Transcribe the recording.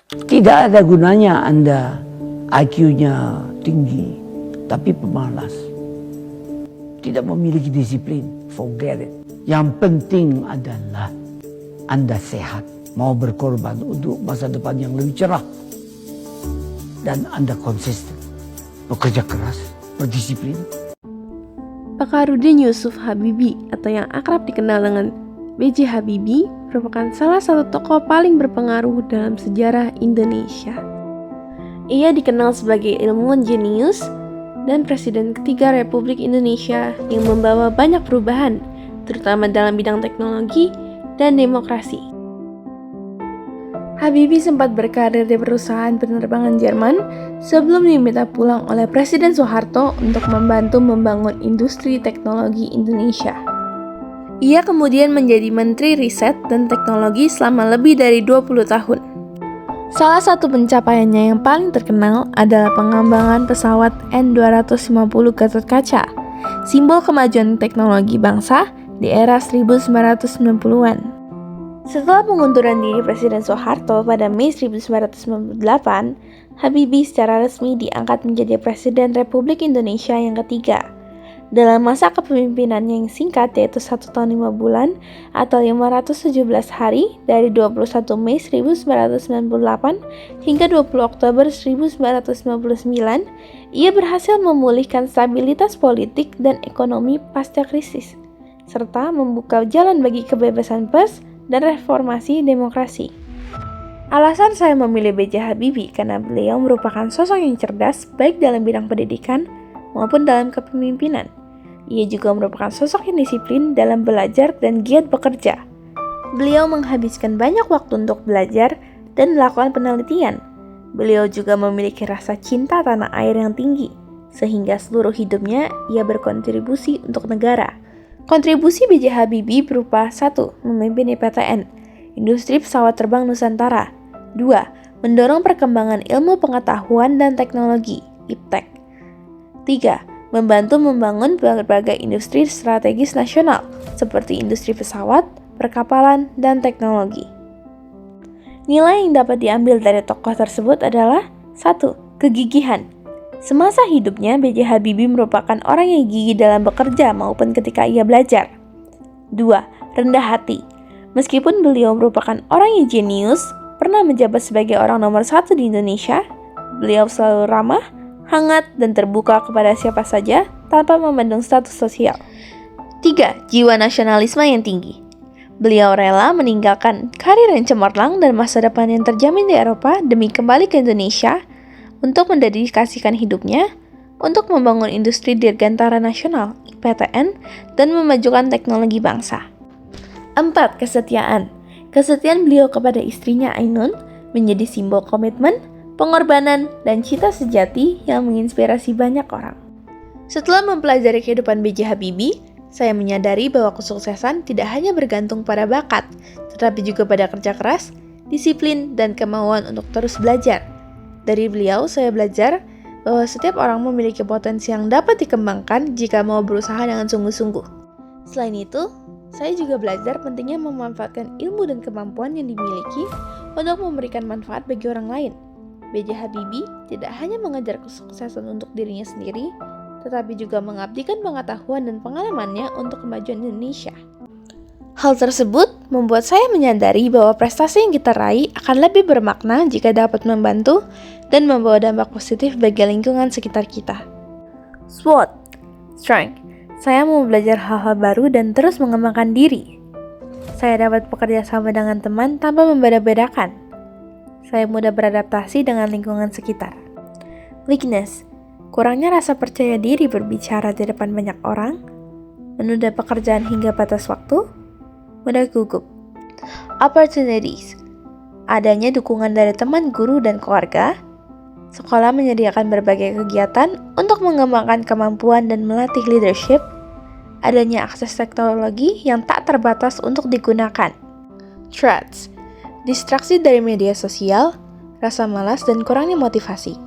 Tidak ada gunanya Anda IQ-nya tinggi, tapi pemalas. Tidak memiliki disiplin, forget it. Yang penting adalah Anda sehat, mau berkorban untuk masa depan yang lebih cerah. Dan Anda konsisten, bekerja keras, berdisiplin. Fakhruddin Yusuf Habibie atau yang akrab dikenal dengan B.J. Habibie merupakan salah satu tokoh paling berpengaruh dalam sejarah Indonesia. Ia dikenal sebagai ilmuwan jenius dan Presiden ketiga Republik Indonesia yang membawa banyak perubahan, terutama dalam bidang teknologi dan demokrasi. Habibie sempat berkarir di perusahaan penerbangan Jerman sebelum diminta pulang oleh Presiden Soeharto untuk membantu membangun industri teknologi Indonesia. Ia kemudian menjadi Menteri Riset dan Teknologi selama lebih dari 20 tahun. Salah satu pencapaiannya yang paling terkenal adalah pengembangan pesawat N250 Gatot Kaca, simbol kemajuan teknologi bangsa di era 1990-an. Setelah pengunduran diri Presiden Soeharto pada Mei 1998, Habibie secara resmi diangkat menjadi Presiden Republik Indonesia yang ketiga. Dalam masa kepemimpinannya yang singkat yaitu 1 tahun 5 bulan atau 517 hari dari 21 Mei 1998 hingga 20 Oktober 1999, ia berhasil memulihkan stabilitas politik dan ekonomi pasca krisis, serta membuka jalan bagi kebebasan pers dan reformasi demokrasi. Alasan saya memilih B.J. Habibie karena beliau merupakan sosok yang cerdas baik dalam bidang pendidikan maupun dalam kepemimpinan. Ia juga merupakan sosok yang disiplin dalam belajar dan giat bekerja. Beliau menghabiskan banyak waktu untuk belajar dan melakukan penelitian. Beliau juga memiliki rasa cinta tanah air yang tinggi, sehingga seluruh hidupnya ia berkontribusi untuk negara. Kontribusi B.J. Habibie berupa 1. Memimpin IPTN, Industri Pesawat Terbang Nusantara. 2. Mendorong perkembangan ilmu pengetahuan dan teknologi, IPTEK. 3. Membantu membangun berbagai industri strategis nasional, seperti industri pesawat, perkapalan, dan teknologi. Nilai yang dapat diambil dari tokoh tersebut adalah 1. Kegigihan. Semasa hidupnya, B.J. Habibie merupakan orang yang gigih dalam bekerja maupun ketika ia belajar. 2. Rendah hati. Meskipun beliau merupakan orang yang jenius, pernah menjabat sebagai orang nomor 1 di Indonesia, beliau selalu ramah, hangat, dan terbuka kepada siapa saja tanpa memandang status sosial. 3. Jiwa nasionalisme yang tinggi. Beliau rela meninggalkan karir yang cemerlang dan masa depan yang terjamin di Eropa demi kembali ke Indonesia untuk mendedikasikan hidupnya untuk membangun industri dirgantara nasional (IPTN) dan memajukan teknologi bangsa. 4. Kesetiaan. Kesetiaan beliau kepada istrinya Ainun menjadi simbol komitmen, pengorbanan, dan cinta sejati yang menginspirasi banyak orang. Setelah mempelajari kehidupan B.J. Habibie, saya menyadari bahwa kesuksesan tidak hanya bergantung pada bakat, tetapi juga pada kerja keras, disiplin, dan kemauan untuk terus belajar. Dari beliau, saya belajar bahwa setiap orang memiliki potensi yang dapat dikembangkan jika mau berusaha dengan sungguh-sungguh. Selain itu, saya juga belajar pentingnya memanfaatkan ilmu dan kemampuan yang dimiliki untuk memberikan manfaat bagi orang lain. B.J. Habibie tidak hanya mengejar kesuksesan untuk dirinya sendiri, tetapi juga mengabdikan pengetahuan dan pengalamannya untuk kemajuan Indonesia. Hal tersebut membuat saya menyadari bahwa prestasi yang kita raih akan lebih bermakna jika dapat membantu dan membawa dampak positif bagi lingkungan sekitar kita. SWOT, Strength. Saya mau belajar hal-hal baru dan terus mengembangkan diri. Saya dapat bekerja sama dengan teman tanpa membeda-bedakan. Saya mudah beradaptasi dengan lingkungan sekitar. Weakness. Kurangnya rasa percaya diri berbicara di depan banyak orang, menunda pekerjaan hingga batas waktu, mudah gugup. Opportunities. Adanya dukungan dari teman, guru, dan keluarga. Sekolah menyediakan berbagai kegiatan untuk mengembangkan kemampuan dan melatih leadership. Adanya akses teknologi yang tak terbatas untuk digunakan. Threats. Distraksi dari media sosial, rasa malas, dan kurangnya motivasi.